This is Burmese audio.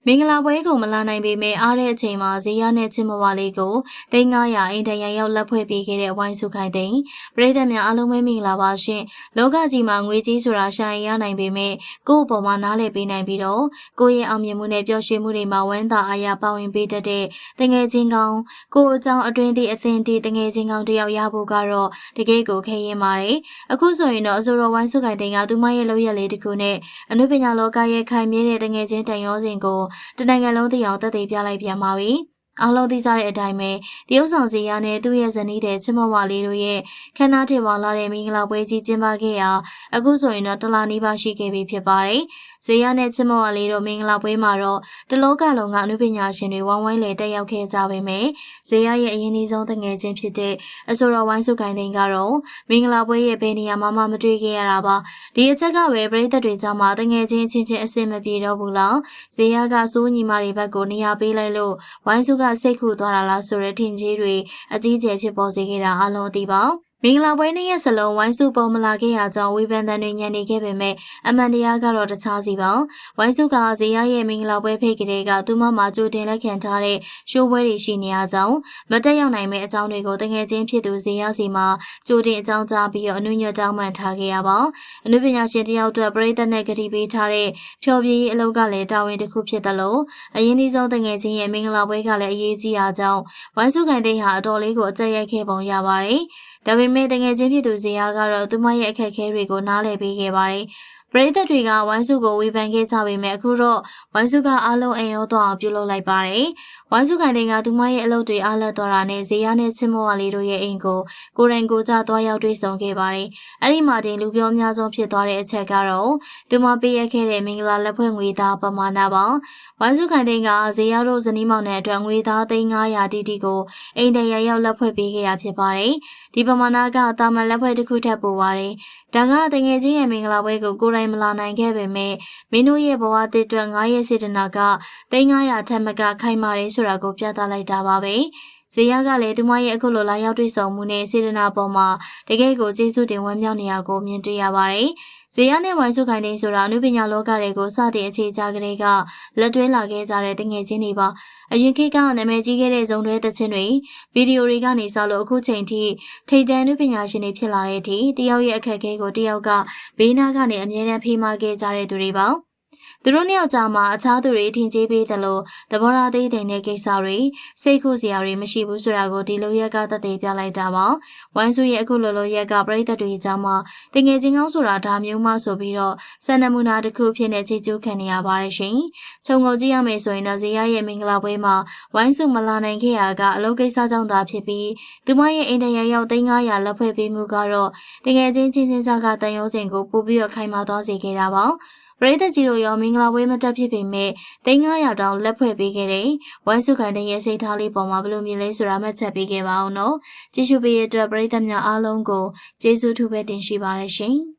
မင်္ဂလာပွဲကိုမလာနိုင်ပေမဲ့အားတဲ့အချိန်မှာဇေယျနဲ့ချစ်မဝလေးကိုသိန်း900အိမ်တရံရောက်လက်ဖွဲ့ပေးခဲ့တဲ့ဝိုင်းစုခိုင်သိန်းပရိသတ်များအားလုံးပဲမင်္ဂလာပါရှင်လောကကြီးမှာငွေကြီးဆိုတာရှာရင်ရနိုင်ပေမဲ့ကိုယ့်အပေါ်မှာနားလည်ပေးနိုင်ပြီးတော့ကိုယ့်ရဲ့အောင်မြင်မှုနဲ့ပျော်ရွှင်မှုတွေမှာဝမ်းသာအားရပါဝင်ပေးတတ်တဲ့တငယ်ချင်းကောင်းကိုယ့်အကြောင်းအတွင်းသည့်အသင်တည်တငယ်ချင်းကောင်းတယောက်ရဖို့ကတော့တကယ်ကိုခဲရင်ပါတယ်အခုဆိုရင်တော့အစိုးရဝိုင်းစုခိုင်သိန်းကသူမရဲ့လုပ်ရက်လေးတစ်ခုနဲ့အနုပညာလောကရဲ့ခိုင်မြဲတဲ့တငယ်ချင်းတန်ရောစဉ်ကိုတနိုင်ငံလုံးသိအောင်သက်သေပြလိုက်ပြန်ပါပြီ။အားလုံးသိကြတဲ့အတိုင်းပဲတရုတ်ဆောင်စီရနဲ့သူ့ရဲ့ဇနီးတဲ့ချစ်မဝလေးတို့ရဲ့ခန္ဓာထင်ပေါ်လာတဲ့မင်္ဂလာပွဲကြီးကျင်းပခဲ့ရာအခုဆိုရင်တော့တလနီးပါးရှိခဲ့ပြီဖြစ်ပါတယ်။ဇေယျနဲ့ချစ်မဝလေးတို့မင်္ဂလာပွဲမှာတော့တလောကလုံးကအနုပညာရှင်တွေဝိုင်းဝိုင်းလေတက်ရောက်ခဲ့ကြပေမယ့်ဇေယျရဲ့အရင်အဆုံးတငယ်ချင်းဖြစ်တဲ့အဆိုတော်ဝိုင်းစုခိုင်သိန်းကတော့မင်္ဂလာပွဲရဲ့ဘယ်နေရာမှမတွေ့ခဲ့ရတာပါ။ဒီအချက်ကပဲပရိသတ်တွေကြားမှာတငယ်ချင်းချင်းအဆင်မပြေတော့ဘူးလား။ဇေယျကစိုးညီမတွေဘက်ကိုနေရာပေးလိုက်လို့ဝိုင်းစုကစိတ်ခုသွားတာလားဆိုတဲ့ထင်ကြီးတွေအကြီးကျယ်ဖြစ်ပေါ်စေခဲ့တာအလုံးအသိပါမင်္ဂလာပွဲနေ့ရက်စလုံးဝိုင်းစုပေါ်မလာခဲ့ရကြောင်းဝေဖန်တဲ့တွေညံနေခဲ့ပေမဲ့အမှန်တရားကတော့တခြားစီပါဝိုင်းစုကဇေယျရဲ့မင်္ဂလာပွဲဖိတ်ကလေးကသူမမှာကြိုတင်လက်ခံထားတဲ့ရှိုးပွဲတွေရှိနေရကြောင်းမတက်ရောက်နိုင်မဲ့အကြောင်းတွေကိုတငယ်ချင်းဖြစ်သူဇေယျစီမှာကြိုတင်အကြောင်းကြားပြီးတော့အနုညွတ်တောင်းပန်ထားခဲ့ရပါအနုပညာရှင်တယောက်အတွက်ပရိသတ်နဲ့ဂတိပေးထားတဲ့ဖျော်ဖြေရေးအလုပ်ကလည်းတာဝန်တစ်ခုဖြစ်တယ်လို့အရင်ဒီဆုံးတငယ်ချင်းရဲ့မင်္ဂလာပွဲကလည်းအရေးကြီးအားကြောင်းဝိုင်းစုခိုင်သိန်းဟာအတော်လေးကိုအကြက်ရိုက်ခဲ့ပုံရပါတယ်ဒါပေမဲ့တကယ်ချင်းဖြစ်သူဇေယျကတော့သူမရဲ့အခက်အခဲတွေကိုနားလည်ပေးခဲ့ပါတယ်။ပရိသတ်တွေကဝိုင်းစုကိုဝေဖန်ခဲ့ကြပေမဲ့အခုတော့ဝိုင်းစုကအားလုံးအိမ်ရောသွားအောင်ပြုလုပ်လိုက်ပါတယ်။ဝိုင်းစုခိုင်သိန်းကသူမရဲ့အလုပ်တွေအားလက်သွားတာနဲ့ဇေယျနဲ့ချစ်မဝလေးတို့ရဲ့အိမ်ကိုကိုရင်ကိုကြသွားရောက်တွေ့ဆုံခဲ့ပါတယ်။အဲ့ဒီမှာတင်လူပြောများဆုံးဖြစ်သွားတဲ့အချက်ကတော့သူမပေးရခဲ့တဲ့မင်္ဂလာလက်ဖွဲ့ငွေသားပမာဏပါ။ဝိုင်းစုခိုင်သိန်းကဇေယျတို့ဇနီးမောင်နဲ့အတွက်ငွေသားသိန်း900တီတီကိုအိမ်တရရောက်လက်ဖွဲ့ပေးခဲ့ရဖြစ်ပါတယ်။ဒီပမာဏကတာမန်လက်ဖွဲ့တစ်ခုထပ်ပိုပါတယ်။ဒါကတငယ်ချင်းရဲ့မင်္ဂလာပွဲကိုကိုယ်တိုင်မလာနိုင်ခဲ့ပေမဲ့မင်းတို့ရဲ့ဘဝတစ်အတွက်9ရဲ့စေတနာကသိန်း900ထက်မကခိုင်မာတယ်ဆိုတာကိုပြသလိုက်တာပါပဲ။ဇေယျကလည်းသူမရဲ့အခုလိုလာရောက်တွေ့ဆုံမှုနဲ့စေတနာပေါ်မှာတကယ်ကိုကျေးဇူးတင်ဝမ်းမြောက်နေရကိုမြင်တွေ့ရပါတယ်။ဇေယျနဲ့ဝိုင်းစုခိုင်သိန်းဆိုတာအနုပညာလောကတွေကိုစတင်အခြေချကလေးကလက်တွဲလာခဲ့ကြတဲ့တငယ်ချင်းတွေပါအရင်ခေတ်ကနာမည်ကြီးခဲ့တဲ့ဇုံတွဲသချင်းတွေဗီဒီယိုတွေကနေစလို့အခုချိန်ထိထိပ်တန်းအနုပညာရှင်တွေဖြစ်လာတဲ့အထိတယောက်ရဲ့အခက်အခဲကိုတယောက်ကဘေးနားကနေအမြဲတမ်းဖေးမခဲ့ကြတဲ့သူတွေပါသူတို့နှစ်ယောက်ကြားမှာအခြားသူတွေထင်ကြီးပေးသလိုသဘောထားသေးတဲ့ကိစ္စတွေစိတ်ခုစရာတွေမရှိဘူးဆိုတာကိုဒီလိုရက်ကသက်သေပြလိုက်တာပါဝိုင်းစုရဲ့အခုလိုရက်ကပရိသတ်တွေကြားမှာတငယ်ချင်းကောင်းဆိုတာဒါမျိုးမှဆိုပြီးတော့စံနမူနာတစ်ခုဖြစ်နေချီကျူးခံနေရပါတယ်ရှင်ခြုံငုံကြည့်ရမယ်ဆိုရင်တော့ဇေယျရဲ့မင်္ဂလာပွဲမှာဝိုင်းစုမလာနိုင်ခဲ့ရကအလုပ်ကိစ္စကြောင့်သာဖြစ်ပြီးသူမရဲ့အိမ်တရရောက်သိန်း900လက်ဖွဲ့ပေးမှုကတော့တငယ်ချင်းချင်းကြားကတန်ရုံးစဉ်ကိုပို့ပြီးတော့ခိုင်မာသွားစေခဲ့တာပါပရိသတ်ကြီးတို့ရောမင်္ဂလာပွဲမတက်ဖြစ်ပေမဲ့သိန်း900တောင်လက်ဖွဲ့ပေးခဲ့တဲ့ဝိုင်းစုခိုင်တဲ့ရဲ့စိတ်ထားလေးပေါ်မှာဘယ်လိုမြင်လဲဆိုတာမှတ်ချက်ပေးခဲ့ပါအောင်နော်ကြည့်ရှုပေးရတဲ့အတွက်ပရိသတ်များအားလုံးကိုကျေးဇူးထူးပဲတင်ရှိပါရရှင်